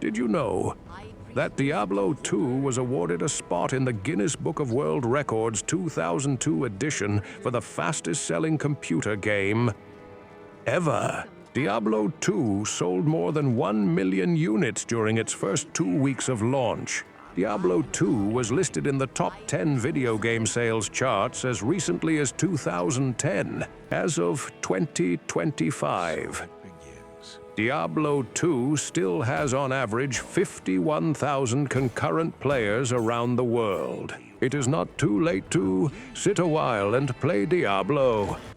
Did you know that Diablo 2 was awarded a spot in the Guinness Book of World Records 2002 edition for the fastest-selling computer game ever? Diablo 2 sold more than 1 million units during its first 2 weeks of launch. Diablo 2 was listed in the top 10 video game sales charts as recently as 2010, as of 2025. Diablo 2 still has on average 51,000 concurrent players around the world. It is not too late to sit a while and play Diablo.